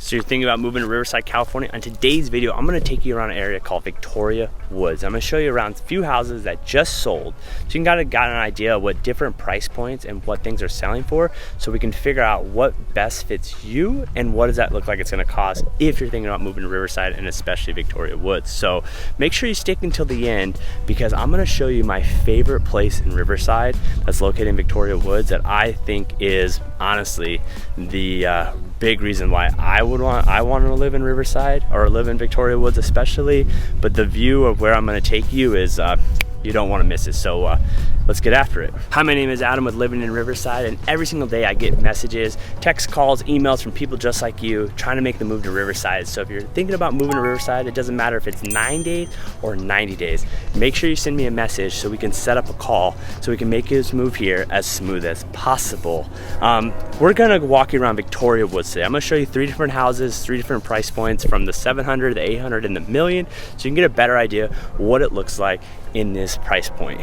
So you're thinking about moving to Riverside, California. On today's video, I'm gonna take you around an area called Victoria Woods. I'm gonna show you around a few houses that just sold, so you can kind of got an idea of what different price points and what things are selling for, so we can figure out what best fits you and what does that look like it's gonna cost if you're thinking about moving to Riverside and especially Victoria Woods. So make sure you stick until the end, because I'm gonna show you my favorite place in Riverside that's located in Victoria Woods that I think is honestly the big reason why I want to live in Riverside or live in Victoria Woods especially. But the view of where I'm going to take you is you don't want to miss it. So let's get after it. Hi, my name is Adam with Living in Riverside, and every single day I get messages, text calls, emails from people just like you trying to make the move to Riverside. So if you're thinking about moving to Riverside, it doesn't matter if it's 9 days or 90 days. Make sure you send me a message so we can set up a call so we can make this move here as smooth as possible. We're gonna walk you around Victoria Woods today. I'm gonna show you 3 different houses, 3 different price points, from the 700, the 800, and the million, so you can get a better idea what it looks like in this price point,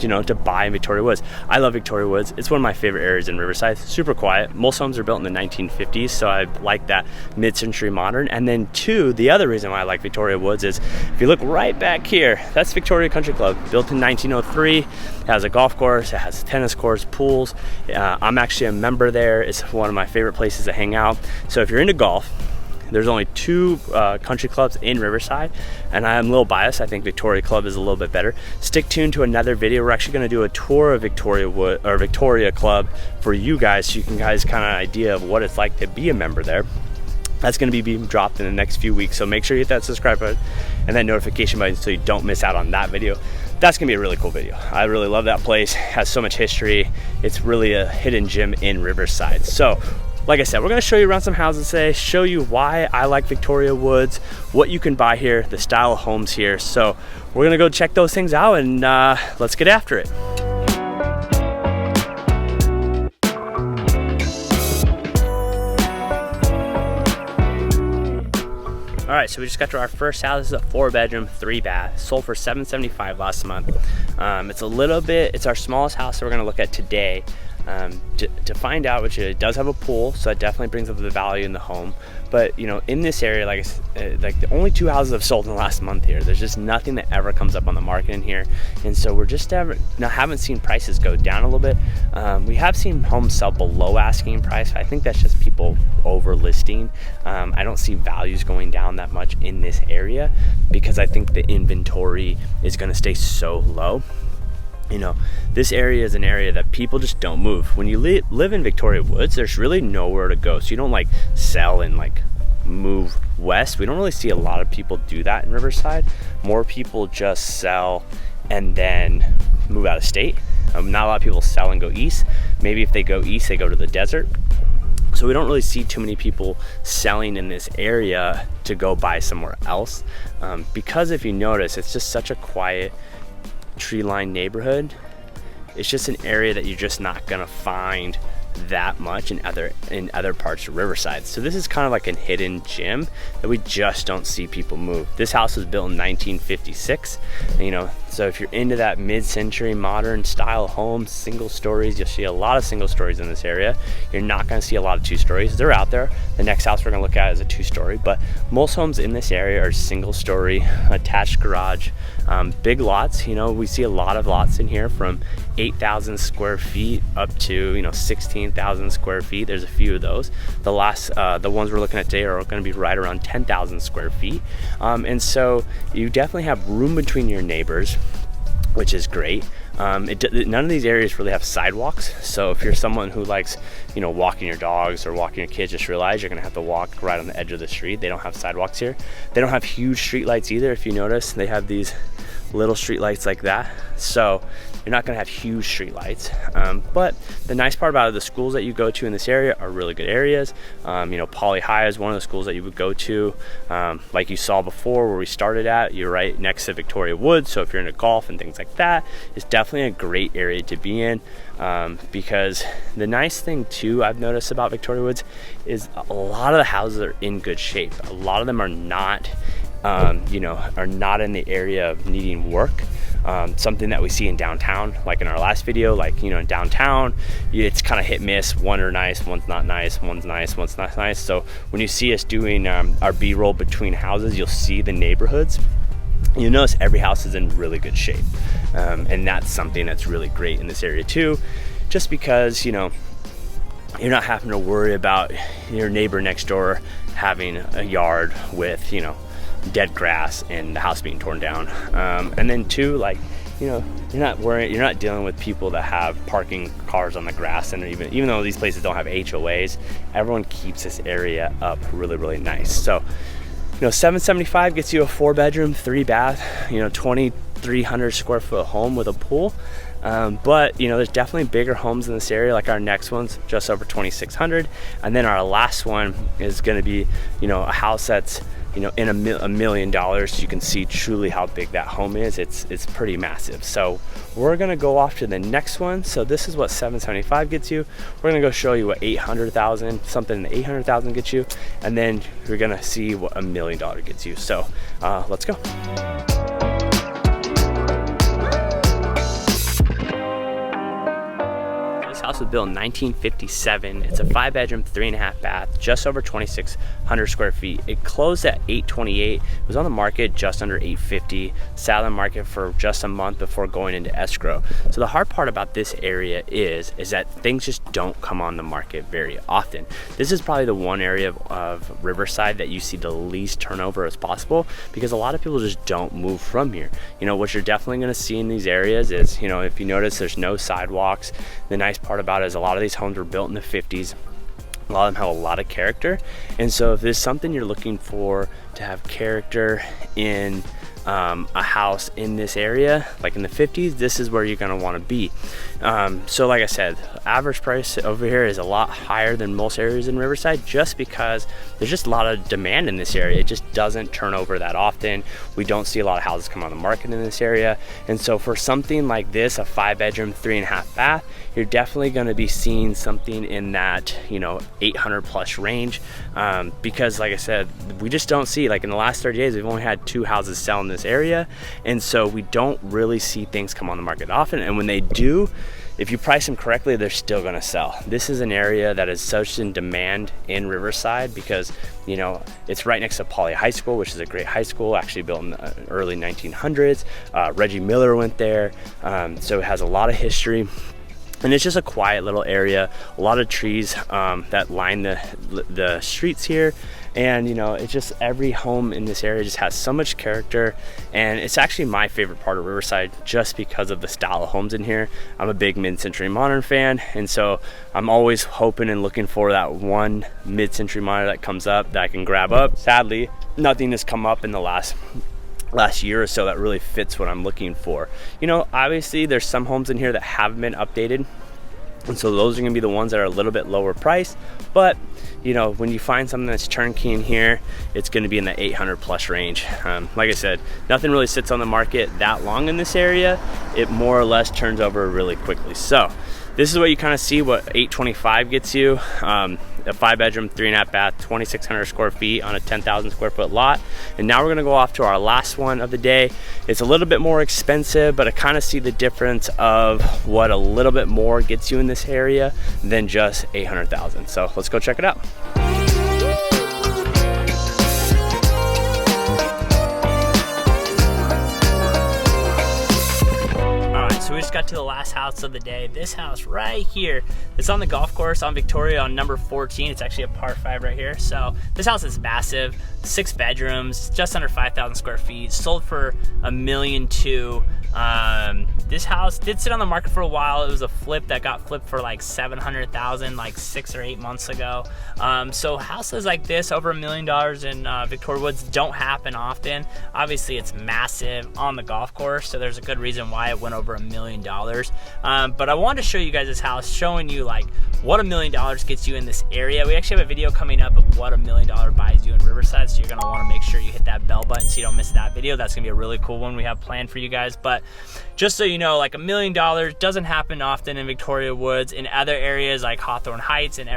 you know, to buy in Victoria Woods. I love Victoria Woods. It's one of my favorite areas in Riverside. Super quiet. Most homes are built in the 1950s, so I like that mid-century modern. And then two, the other reason why I like Victoria Woods is if you look right back here, that's Victoria Country Club, built in 1903. It has a golf course, it has tennis courts, pools. I'm actually a member there. It's one of my favorite places to hang out. So if you're into golf, there's only 2 country clubs in Riverside, and I'm a little biased. I think Victoria Club is a little bit better. Stick tuned to another video. We're actually going to do a tour of Victoria Club for you guys, so you can guys kind of idea of what it's like to be a member there. That's going to be being dropped in the next few weeks, so make sure you hit that subscribe button and that notification button so you don't miss out on that video. That's gonna be a really cool video. I really love that place. It has so much history. It's really a hidden gem in Riverside. So like I said, we're gonna show you around some houses today, show you why I like Victoria Woods, what you can buy here, the style of homes here. So we're gonna go check those things out, and let's get after it. All right, so we just got to our first house. This is a 4-bedroom, 3-bath, sold for $775 last month. It's our smallest house that we're gonna look at today. To find out, which it does have a pool, so that definitely brings up the value in the home. But you know, in this area, like the only 2 houses have sold in the last month here. There's just nothing that ever comes up on the market in here, and so we're just haven't seen prices go down a little bit. We have seen homes sell below asking price. I think that's just people over listing. I don't see values going down that much in this area because I think the inventory is going to stay so low. You know, this area is an area that people just don't move. When you live in Victoria Woods, there's really nowhere to go. So you don't like sell and like move west. We don't really see a lot of people do that in Riverside. More people just sell and then move out of state. Not a lot of people sell and go east. Maybe if they go east, they go to the desert. So we don't really see too many people selling in this area to go buy somewhere else. Because if you notice, it's just such a quiet, tree-lined neighborhood. It's just an area that you're just not gonna find that much in other parts of Riverside. So this is kind of like a hidden gem that we just don't see people move. This house was built in 1956, you know, so if you're into that mid-century modern style home, single stories, you'll see a lot of single stories in this area. You're not going to see a lot of 2-stories. They're out there. The next house we're going to look at is a 2-story, but most homes in this area are single story, attached garage, big lots. You know, we see a lot of lots in here from 8,000 square feet up to, you know, 16,000 square feet. There's a few of those. The ones we're looking at today are going to be right around 10,000 square feet. And so you definitely have room between your neighbors, which is great. None of these areas really have sidewalks, so if you're someone who likes, you know, walking your dogs or walking your kids, just realize you're gonna have to walk right on the edge of the street. They don't have sidewalks here. They don't have huge street lights either. If you notice, they have these little street lights like that, so you're not going to have huge street lights. But the nice part about it, the schools that you go to in this area are really good areas. You know, Poly High is one of the schools that you would go to. Like you saw before where we started at, you're right next to Victoria Woods, so if you're into golf and things like that, it's definitely a great area to be in. Because the nice thing too I've noticed about Victoria Woods is a lot of the houses are in good shape. A lot of them are not, you know, are not in the area of needing work. something that we see in downtown, like in our last video, like, you know, in downtown, it's kind of hit miss. One are nice, one's not nice, one's nice, one's not nice. So when you see us doing our B-roll between houses, you'll see the neighborhoods. You'll notice every house is in really good shape. And that's something that's really great in this area too, just because, you know, you're not having to worry about your neighbor next door having a yard with, you know, dead grass and the house being torn down. And then two, like, you know, you're not dealing with people that have parking cars on the grass. And even though these places don't have HOAs, everyone keeps this area up really, really nice. So, you know, $775 gets you a 4-bedroom, 3-bath, you know, 2,300 square foot home with a pool. But, you know, there's definitely bigger homes in this area, like our next one's just over 2,600. And then our last one is going to be, you know, a house that's, you know, in $1 million. You can see truly how big that home is. It's pretty massive. So we're gonna go off to the next one. So this is what 775 gets you. We're gonna go show you what 800,000, something in the 800,000 gets you, and then we're gonna see what $1 million gets you. So let's go. House was built in 1957. It's a 5-bedroom, 3.5-bath, just over 2,600 square feet. It closed at $828. It was on the market just under $850. Sat on the market for just a month before going into escrow. So the hard part about this area is that things just don't come on the market very often. This is probably the one area of Riverside that you see the least turnover as possible, because a lot of people just don't move from here. You know, what you're definitely going to see in these areas is, you know, if you notice, there's no sidewalks. The nice part about it is a lot of these homes were built in the 50s. A lot of them have a lot of character. And so if there's something you're looking for to have character in a house in this area, like in the 50s, this is where you're going to want to be. So like I said, average price over here is a lot higher than most areas in Riverside, just because there's just a lot of demand in this area. It just doesn't turn over that often. We don't see a lot of houses come on the market in this area. And so for something like this, a 5-bedroom, 3.5-bath, you're definitely going to be seeing something in that, you know, 800 plus range, because like I said, we just don't see, like in the last 30 days, we've only had 2 houses sell in this area. And so we don't really see things come on the market often. And when they do, if you price them correctly, they're still going to sell. This is an area that is such in demand in Riverside because, you know, it's right next to Poly High School, which is a great high school, actually built in the early 1900s. Reggie Miller went there, so it has a lot of history. And it's just a quiet little area, a lot of trees that line the streets here. And, you know, it's just every home in this area just has so much character. And it's actually my favorite part of Riverside just because of the style of homes in here. I'm a big mid-century modern fan. And so I'm always hoping and looking for that one mid-century modern that comes up that I can grab up. Sadly, nothing has come up in the last year or so that really fits what I'm looking for. You know, obviously there's some homes in here that haven't been updated, and so those are gonna be the ones that are a little bit lower price. But, you know, when you find something that's turnkey in here, it's gonna be in the 800 plus range. Like I said, nothing really sits on the market that long in this area. It more or less turns over really quickly. So this is what you kind of see what 825 gets you. A 5-bedroom, 3.5-bath, 2,600 square feet on a 10,000 square foot lot. And now we're gonna go off to our last one of the day. It's a little bit more expensive, but I kind of see the difference of what a little bit more gets you in this area than just 800,000. So let's go check it out. So we just got to the last house of the day. This house right here, it's on the golf course on Victoria on number 14. It's actually a par 5 right here. So this house is massive, 6 bedrooms, just under 5,000 square feet, sold for $1.2 million. This house did sit on the market for a while. It was a flip that got flipped for like $700,000 like 6 or 8 months ago. So houses like this over $1 million in Victoria Woods don't happen often. Obviously it's massive on the golf course, so there's a good reason why it went over $1 million. But I wanted to show you guys this house, showing you like what $1 million gets you in this area. We actually have a video coming up of what $1 million buys you in Riverside, so you're gonna wanna make sure you hit that that bell button so you don't miss that video. That's gonna be a really cool one we have planned for you guys. But just so you know, like $1 million doesn't happen often in Victoria Woods. In other areas like Hawthorne Heights and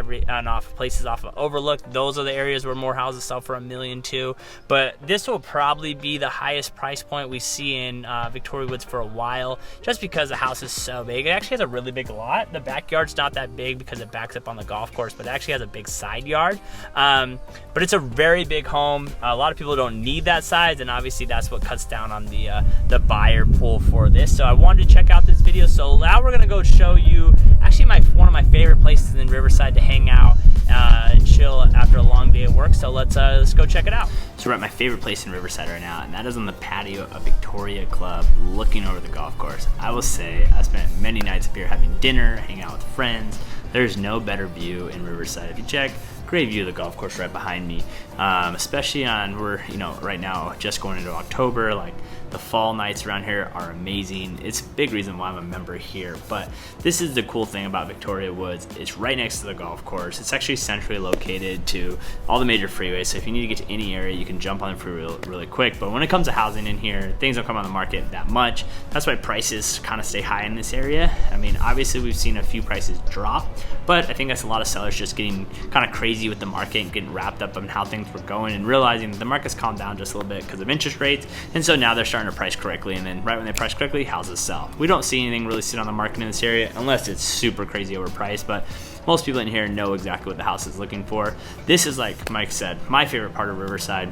off places off of Overlook, those are the areas where more houses sell for $1 million too. But this will probably be the highest price point we see in Victoria Woods for a while, just because the house is so big. It actually has a really big lot. The backyard's not that big because it backs up on the golf course, but it actually has a big side yard. But it's a very big home. A lot of people don't need that size, and obviously that's what cuts down on the buyer pool for this. So I wanted to check out this video. So now we're gonna go show you actually one of my favorite places in Riverside to hang out and chill after a long day of work. So let's go check it out. So we're at my favorite place in Riverside right now, and that is on the patio of Victoria Club, looking over the golf course. I will say I spent many nights up here having dinner, hanging out with friends. There's no better view in Riverside. If you check, great view of the golf course right behind me, especially we're right now just going into October. Like, the fall nights around here are amazing. It's a big reason why I'm a member here. But this is the cool thing about Victoria Woods. It's right next to the golf course. It's actually centrally located to all the major freeways, so if you need to get to any area, you can jump on the freeway really quick. But when it comes to housing in here, things don't come on the market that much. That's why prices kind of stay high in this area. I mean, obviously we've seen a few prices drop, but I think that's a lot of sellers just getting kind of crazy with the market and getting wrapped up on how things were going and realizing that the market's calmed down just a little bit because of interest rates. And so now they're starting to price correctly, and then right when they price correctly, houses sell. We don't see anything really sit on the market in this area unless it's super crazy overpriced, but most people in here know exactly what the house is looking for. This is, like Mike said, my favorite part of Riverside,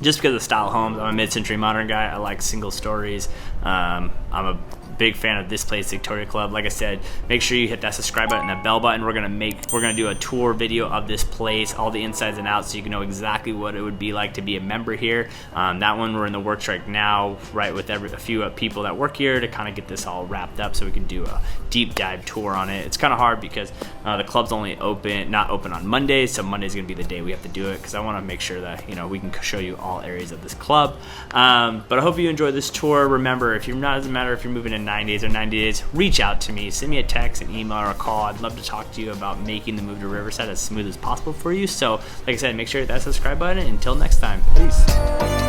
just because of the style of homes. I'm a mid-century modern guy. I like single stories. I'm a big fan of this place, Victoria Club. Like I said, make sure you hit that subscribe button and that bell button. We're gonna do a tour video of this place, all the insides and outs, so you can know exactly what it would be like to be a member here. That one we're in the works right now, right, with a few people that work here to kind of get this all wrapped up so we can do a deep dive tour on it. It's kind of hard because the club's only not open on Mondays, so Monday's gonna be the day we have to do it, because I want to make sure that we can show you all areas of this club. But I hope you enjoy this tour. Remember, doesn't matter if you're moving in 9 days or 90 days, reach out to me, send me a text, an email, or a call. I'd love to talk to you about making the move to Riverside as smooth as possible for you. So like I said, make sure you hit that subscribe button. Until next time, peace.